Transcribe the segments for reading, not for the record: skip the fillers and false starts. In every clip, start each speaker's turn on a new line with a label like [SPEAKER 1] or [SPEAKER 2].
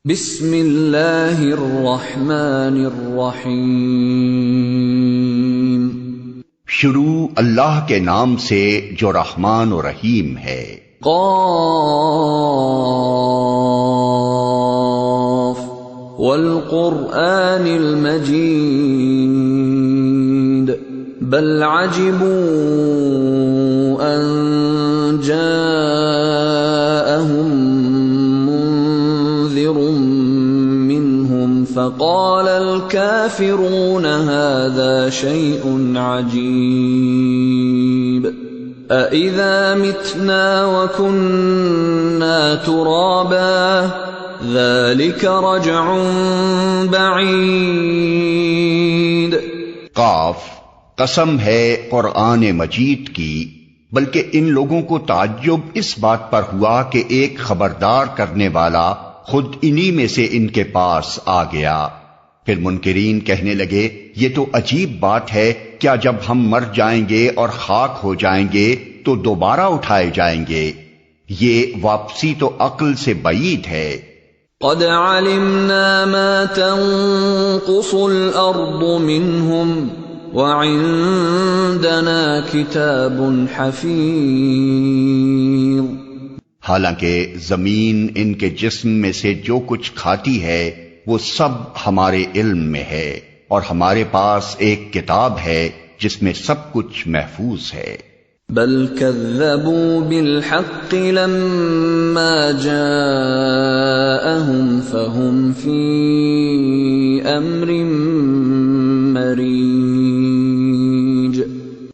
[SPEAKER 1] بسم اللہ الرحمن الرحیم۔
[SPEAKER 2] شروع اللہ کے نام سے جو رحمان و رحیم ہے۔
[SPEAKER 1] قاف والقرآن المجید بل عجبوا ان جاءهم منذر منهم فقال الكافرون هذا شيء عجيب أإذا متنا وكنا ترابا ذلك رجع بعيد۔
[SPEAKER 2] قاف قسم ہے قرآن مجید کی، بلکہ ان لوگوں کو تعجب اس بات پر ہوا کہ ایک خبردار کرنے والا خود انہی میں سے ان کے پاس آ گیا۔ پھر منکرین کہنے لگے، یہ تو عجیب بات ہے، کیا جب ہم مر جائیں گے اور خاک ہو جائیں گے تو دوبارہ اٹھائے جائیں گے؟ یہ واپسی تو عقل سے بعید ہے۔
[SPEAKER 1] قد علمنا ما تنقص الارض منهم وعندنا کتاب حفیظ۔
[SPEAKER 2] حالانکہ زمین ان کے جسم میں سے جو کچھ کھاتی ہے وہ سب ہمارے علم میں ہے، اور ہمارے پاس ایک کتاب ہے جس میں سب کچھ محفوظ ہے۔
[SPEAKER 1] بل كذبوا بالحق لما جاءهم فهم في امر مريج۔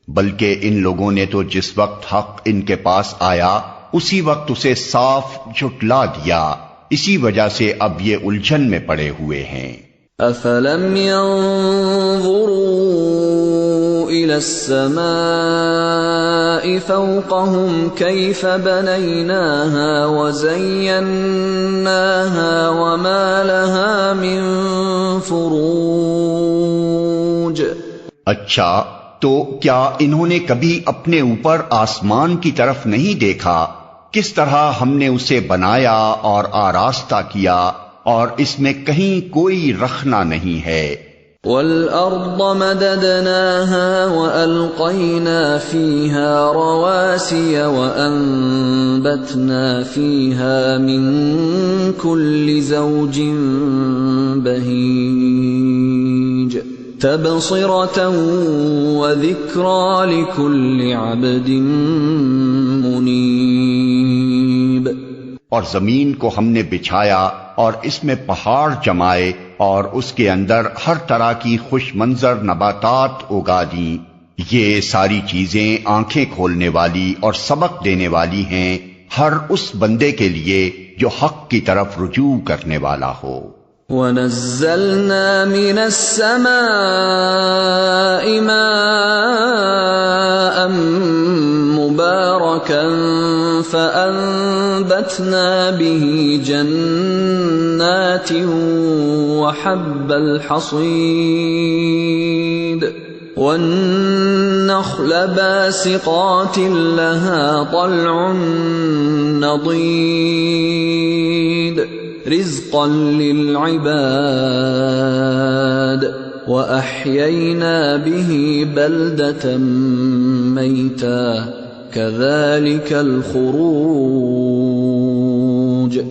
[SPEAKER 2] بلکہ ان لوگوں نے تو جس وقت حق ان کے پاس آیا اسی وقت اسے صاف جھٹلا دیا، اسی وجہ سے اب یہ الجھن میں پڑے ہوئے ہیں۔
[SPEAKER 1] افلم ينظروا الى السماء فوقهم كيف بنيناها وزيناها وما لها من فروج۔
[SPEAKER 2] اچھا، تو کیا انہوں نے کبھی اپنے اوپر آسمان کی طرف نہیں دیکھا، کس طرح ہم نے اسے بنایا اور آراستہ کیا، اور اس میں کہیں کوئی رخنہ نہیں ہے۔
[SPEAKER 1] وَالْأَرْضَ مَدَدْنَاهَا وَأَلْقَيْنَا فِيهَا رَوَاسِيَ وَأَنبَتْنَا فِيهَا مِن كُلِّ زَوْجٍ بَهِيجٍ تَبْصِرَةً وَذِكْرَى لِكُلِّ عَبْدٍ مُنِيبٍ۔
[SPEAKER 2] اور زمین کو ہم نے بچھایا اور اس میں پہاڑ جمائے اور اس کے اندر ہر طرح کی خوش منظر نباتات اگا دیں۔ یہ ساری چیزیں آنکھیں کھولنے والی اور سبق دینے والی ہیں ہر اس بندے کے لیے جو حق کی طرف رجوع کرنے والا ہو۔
[SPEAKER 1] وَنَزَّلْنَا مِنَ السَّمَاءِ مَاءً مُبَارَكًا فَأَنبَتْنَا بِهِ جَنَّاتٍ وَحَبَّ الْحَصِيدِ وَالنَّخْلَ بَاسِقَاتٍ لَهَا طَلْعٌ نَضِيدٌ رِزْقًا لِلْعِبَادِ وَأَحْيَيْنَا بِهِ بَلْدَةً مَيْتًا كَذَلِكَ الْخُرُوجُ۔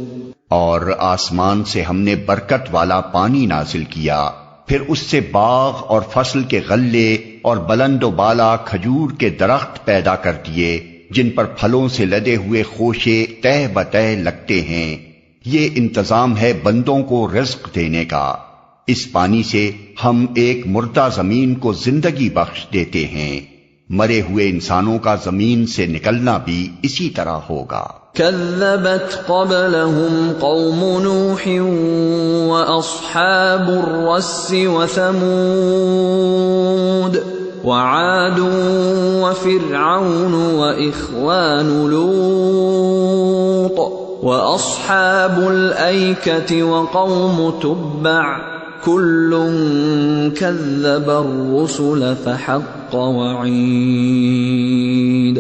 [SPEAKER 2] اور آسمان سے ہم نے برکت والا پانی نازل کیا، پھر اس سے باغ اور فصل کے غلے اور بلند و بالا کھجور کے درخت پیدا کر دیے جن پر پھلوں سے لدے ہوئے خوشے تہ بتہ لگتے ہیں۔ یہ انتظام ہے بندوں کو رزق دینے کا۔ اس پانی سے ہم ایک مردہ زمین کو زندگی بخش دیتے ہیں، مرے ہوئے انسانوں کا زمین سے نکلنا بھی اسی طرح ہوگا۔
[SPEAKER 1] كذبت قبلهم قوم نوح وأصحاب الرس وثمود وعاد وفرعون وإخوان لوط وأصحاب الأيكة وقوم تبع كل كذب الرسل فحق وعيد۔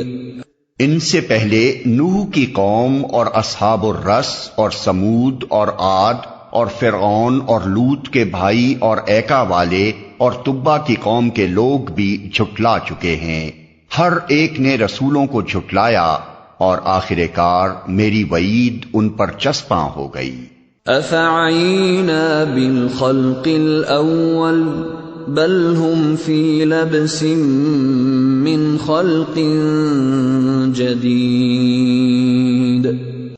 [SPEAKER 2] ان سے پہلے نوح کی قوم اور اصحاب الرس اور سمود اور عاد اور فرعون اور لوط کے بھائی اور ایکا والے اور تبا کی قوم کے لوگ بھی جھٹلا چکے ہیں۔ ہر ایک نے رسولوں کو جھٹلایا اور آخر کار میری وعید ان پر چسپاں ہو گئی۔
[SPEAKER 1] افعینا بالخلق الاول بل هم فی لبس من خلق جدید۔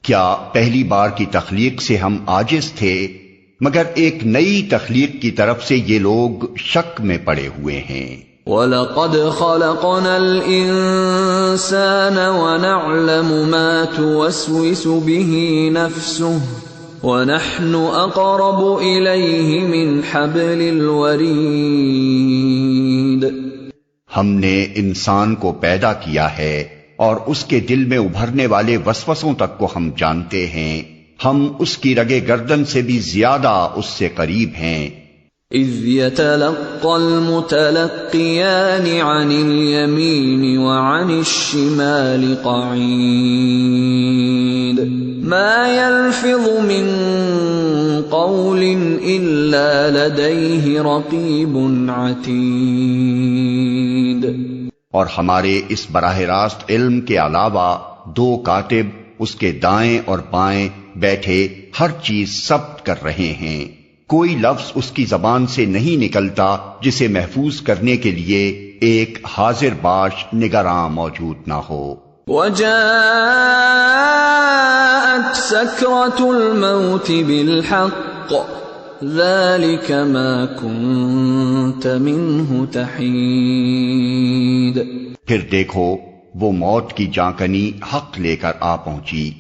[SPEAKER 2] کیا پہلی بار کی تخلیق سے ہم عاجز تھے؟ مگر ایک نئی تخلیق کی طرف سے یہ لوگ شک میں پڑے ہوئے ہیں۔
[SPEAKER 1] وَلَقَدْ خَلَقْنَا الْإِنسَانَ وَنَعْلَمُ مَا تُوَسْوِسُ بِهِ نَفْسُهُ وَنَحْنُ أَقْرَبُ إِلَيْهِ مِنْ حَبْلِ الْوَرِيدِ۔
[SPEAKER 2] ہم نے انسان کو پیدا کیا ہے اور اس کے دل میں ابھرنے والے وسوسوں تک کو ہم جانتے ہیں، ہم اس کی رگے گردن سے بھی زیادہ اس سے قریب ہیں۔
[SPEAKER 1] اذ يتلقى المتلقيان عن اليمين وعن الشمال قعيد ما يلفظ من قول إلا لديه رقيب عتيد۔
[SPEAKER 2] اور ہمارے اس براہ راست علم کے علاوہ دو کاتب اس کے دائیں اور بائیں بیٹھے ہر چیز ثبت کر رہے ہیں، کوئی لفظ اس کی زبان سے نہیں نکلتا جسے محفوظ کرنے کے لیے ایک حاضر باش نگراں موجود نہ ہو۔
[SPEAKER 1] وَجَاءَتْ سَكْرَةُ الْمَوْتِ بِالْحَقِّ ذَلِكَ مَا كُنْتَ مِنْهُ تَحِيدُ۔
[SPEAKER 2] پھر دیکھو وہ موت کی جانکنی حق لے کر آ پہنچی،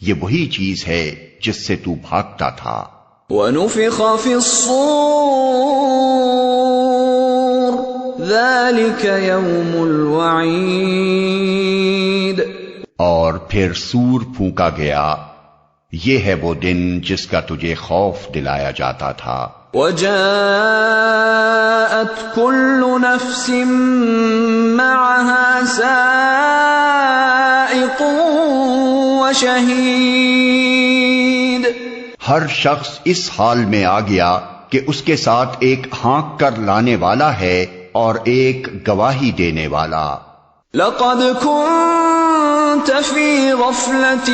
[SPEAKER 2] یہ وہی چیز ہے جس سے تو بھاگتا تھا۔
[SPEAKER 1] وَنُفِخَ فِي الصُّورِ ذَلِكَ يَوْمُ الْوَعِيدِ۔
[SPEAKER 2] اور پھر سور پھونکا گیا، یہ ہے وہ دن جس کا تجھے خوف دلایا جاتا تھا۔
[SPEAKER 1] وَجَاءَتْ كُلُّ نَفْسٍ مَّعَهَا سَائِقٌ وَشَهِيدٌ۔
[SPEAKER 2] ہر شخص اس حال میں آ گیا کہ اس کے ساتھ ایک ہانک کر لانے والا ہے اور ایک گواہی دینے والا۔
[SPEAKER 1] لَقَدْ كُنْتَ فِي غَفْلَةٍ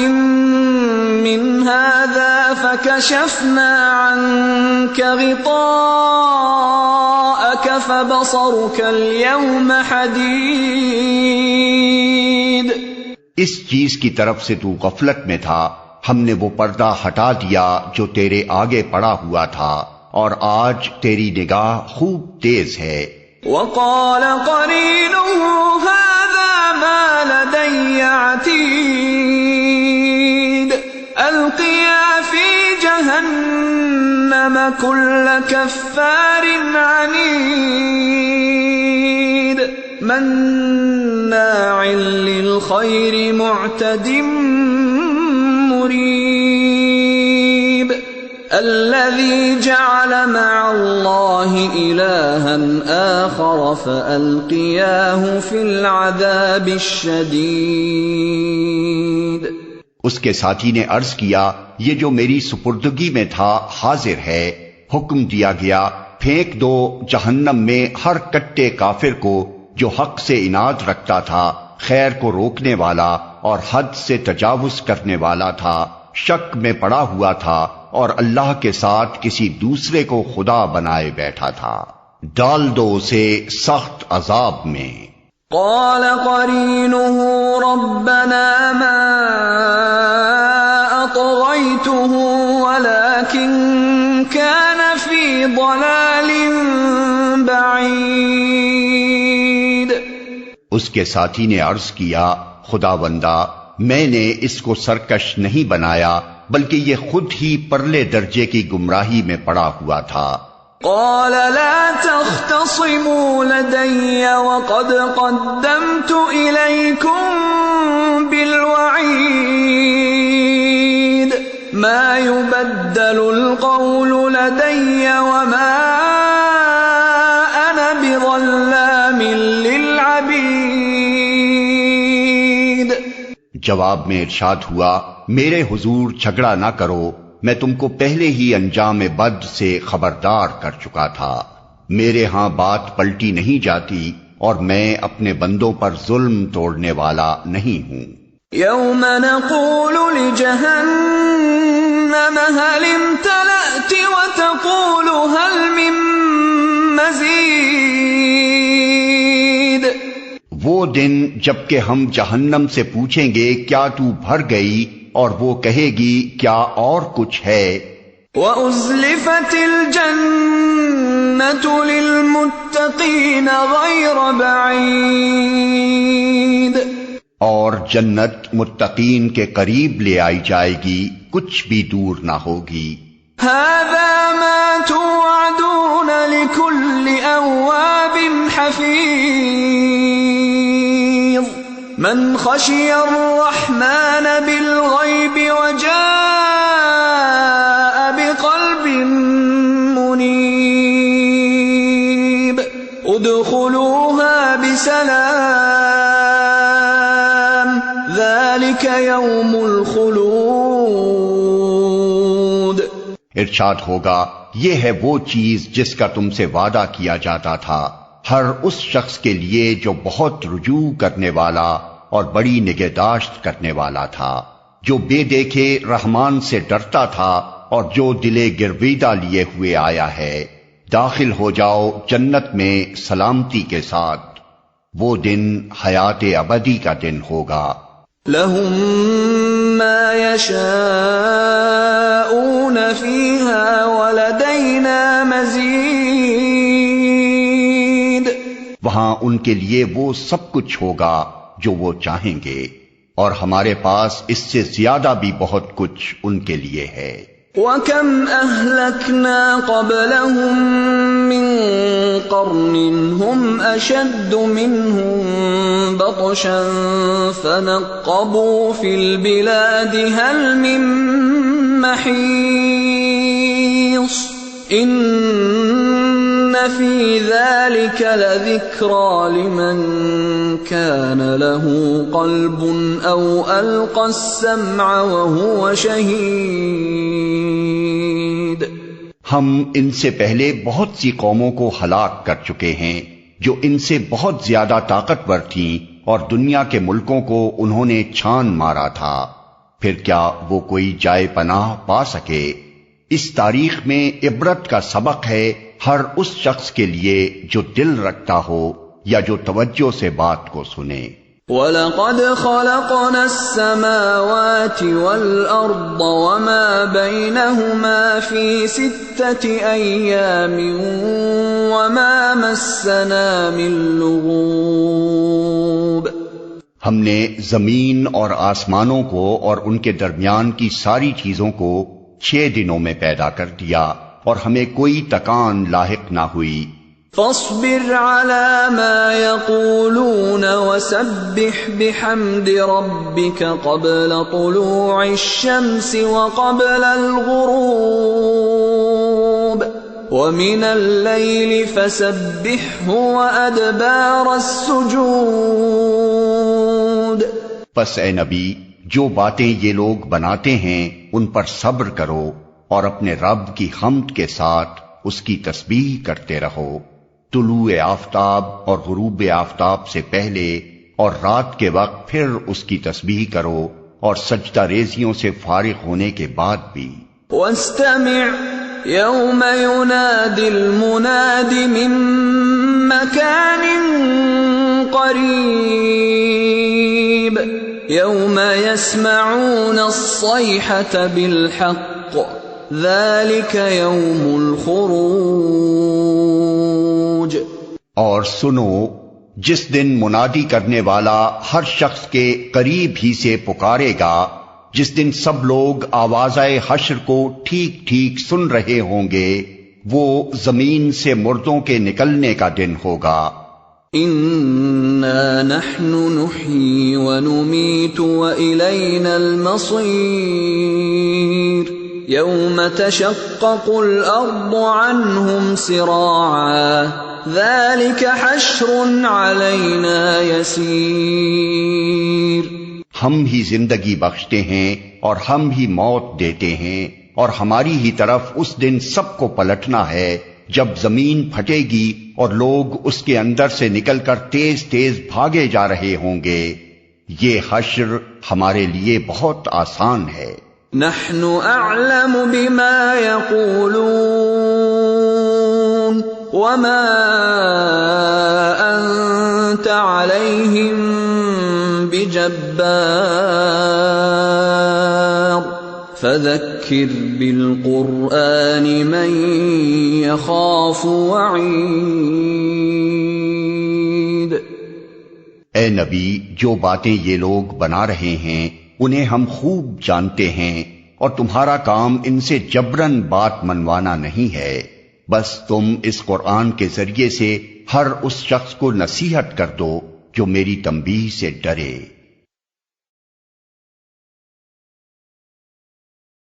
[SPEAKER 1] مِّنْ هَذَا فَكَشَفْنَا عَنْكَ غِطَاءَكَ فَبَصَرُكَ الْيَوْمَ حَدِيدٌ۔
[SPEAKER 2] اس چیز کی طرف سے تو غفلت میں تھا، ہم نے وہ پردہ ہٹا دیا جو تیرے آگے پڑا ہوا تھا، اور آج تیری نگاہ خوب تیز ہے۔
[SPEAKER 1] وَقَالَ قَرِينُهُ هَذَا مَا لَدَيَّ عَتِيدٌ أَلْقِيَا فِي جَهَنَّمَ كُلَّ كَفَّارٍ عَنِيدٍ مَّنَّاعٍ لِلْخَيْرِ مُعْتَدٍ مُّرِيبٍ الَّذِي جَعَلَ مَعَ اللَّهِ إِلَٰهًا آخَرَ فَأَلْقِيَاهُ فِي الْعَذَابِ الشَّدِيدِ۔
[SPEAKER 2] اس کے ساتھی نے عرض کیا، یہ جو میری سپردگی میں تھا حاضر ہے، حکم دیا گیا پھینک دو جہنم میں ہر کٹے کافر کو جو حق سے عناد رکھتا تھا، خیر کو روکنے والا اور حد سے تجاوز کرنے والا تھا، شک میں پڑا ہوا تھا اور اللہ کے ساتھ کسی دوسرے کو خدا بنائے بیٹھا تھا، ڈال دو اسے سخت عذاب میں۔
[SPEAKER 1] قال قرينه ربنا ما أطغيته ولكن كان في ضلال بعيد۔
[SPEAKER 2] اس کے ساتھی نے عرض کیا، خداوندا میں نے اس کو سرکش نہیں بنایا بلکہ یہ خود ہی پرلے درجے کی گمراہی میں پڑا ہوا تھا۔
[SPEAKER 1] قال لا تختصموا لدي وقد قدمت إليكم بالوعيد ما يبدل القول لدي وما أنا بظلام للعبيد۔
[SPEAKER 2] جواب میں ارشاد ہوا، میرے حضور جھگڑا نہ کرو، میں تم کو پہلے ہی انجام بد سے خبردار کر چکا تھا. میرے ہاں بات پلٹی نہیں جاتی اور میں اپنے بندوں پر ظلم توڑنے والا نہیں ہوں.
[SPEAKER 1] يوم نقول لجهنم هل امتلأت وتقول هل من مزید.
[SPEAKER 2] وہ دن جبکہ ہم جہنم سے پوچھیں گے کیا تو بھر گئی، اور وہ کہے گی کیا اور کچھ ہے.
[SPEAKER 1] وَأُزْلِفَتِ الْجَنَّةُ لِلْمُتَّقِينَ غَيْرَ بَعِيدٍ.
[SPEAKER 2] اور جنت متقین کے قریب لے آئی جائے گی، کچھ بھی دور نہ ہوگی.
[SPEAKER 1] هَذَا مَا تُوعَدُونَ لِكُلِّ أَوَّابٍ حَفِيظٍ. من خشي الرحمن بالغيب وجاء بقلب منيب. ادخلوها بسلام ذلك يوم الخلود.
[SPEAKER 2] ارشاد ہوگا یہ ہے وہ چیز جس کا تم سے وعدہ کیا جاتا تھا، ہر اس شخص کے لیے جو بہت رجوع کرنے والا اور بڑی نگہداشت کرنے والا تھا، جو بے دیکھے رحمان سے ڈرتا تھا اور جو دلے گرویدہ لیے ہوئے آیا ہے. داخل ہو جاؤ جنت میں سلامتی کے ساتھ. وہ دن حیات ابدی کا دن ہوگا.
[SPEAKER 1] لهم ما يشاءون فيها ولدينا مزيد.
[SPEAKER 2] وہاں ان کے لیے وہ سب کچھ ہوگا جو وہ چاہیں گے، اور ہمارے پاس اس سے زیادہ بھی بہت کچھ ان کے لیے ہے.
[SPEAKER 1] وَكَمْ أَهْلَكْنَا قَبْلَهُمْ مِنْ قَرْنٍ هُمْ أَشَدُّ مِنْهُمْ بَطْشًا فَنَقَّبُوا فِي الْبِلَادِ هَلْ مِنْ مَحِيصٍ. إِنَّ فِي ذَلِكَ لَذِكْرَى لِمَنْ كَانَ لَهُ قَلْبٌ أَوْ أَلْقَى السَّمْعَ وَهُوَ شَهِيدٌ.
[SPEAKER 2] ہم ان سے پہلے بہت سی قوموں کو ہلاک کر چکے ہیں جو ان سے بہت زیادہ طاقتور تھیں، اور دنیا کے ملکوں کو انہوں نے چھان مارا تھا. پھر کیا وہ کوئی جائے پناہ پا سکے؟ اس تاریخ میں عبرت کا سبق ہے ہر اس شخص کے لیے جو دل رکھتا ہو یا جو توجہ سے بات کو سنے.
[SPEAKER 1] وَلَقَدْ خَلَقْنَا السَّمَاوَاتِ وَالْأَرْضَ وَمَا بَيْنَهُمَا فِي 6 أَيَّامٍ وَمَا مَسَّنَا مِن لُغُوبٍ.
[SPEAKER 2] ہم نے زمین اور آسمانوں کو اور ان کے درمیان کی ساری چیزوں کو 6 دنوں میں پیدا کر دیا، اور ہمیں کوئی تکان لاحق نہ ہوئی.
[SPEAKER 1] فاصبر على ما يقولون وسبح بحمد ربك قبل طلوع الشمس وقبل الغروب ومن الليل فسبحه وأدبار السجود.
[SPEAKER 2] پس اے نبی، جو باتیں یہ لوگ بناتے ہیں ان پر صبر کرو، اور اپنے رب کی حمد کے ساتھ اس کی تسبیح کرتے رہو، طلوع آفتاب اور غروب آفتاب سے پہلے اور رات کے وقت پھر اس کی تسبیح کرو، اور سجدہ ریزیوں سے فارغ ہونے کے بعد بھی.
[SPEAKER 1] واستمع يوم ينادي المناد من مكان قريب يوم يسمعون الصيحة بالحق ذلك يوم الخروج.
[SPEAKER 2] اور سنو جس دن منادی کرنے والا ہر شخص کے قریب ہی سے پکارے گا، جس دن سب لوگ آوازۂ حشر کو ٹھیک ٹھیک سن رہے ہوں گے، وہ زمین سے مردوں کے نکلنے کا دن ہوگا.
[SPEAKER 1] اِنَّا نَحْنُ نُحْيِي وَنُمِيتُ وَإِلَيْنَا الْمَصِيرُ يَوْمَ تَشَقَّقُ الْأَرْضُ عَنْهُمْ سِرَاعًا ذَلِكَ حَشْرٌ عَلَيْنَا يَسِيرٌ.
[SPEAKER 2] ہم ہی زندگی بخشتے ہیں اور ہم ہی موت دیتے ہیں، اور ہماری ہی طرف اس دن سب کو پلٹنا ہے جب زمین پھٹے گی اور لوگ اس کے اندر سے نکل کر تیز تیز بھاگے جا رہے ہوں گے۔ یہ حشر ہمارے لیے بہت آسان ہے۔
[SPEAKER 1] نحن اعلم بما يقولون وما انت عليهم بجبار فذكر بالقرآن من يخاف وعید۔
[SPEAKER 2] اے نبی، جو باتیں یہ لوگ بنا رہے ہیں انہیں ہم خوب جانتے ہیں، اور تمہارا کام ان سے جبراً بات منوانا نہیں ہے، بس تم اس قرآن کے ذریعے سے ہر اس شخص کو نصیحت کر دو جو میری تنبیہ سے ڈرے۔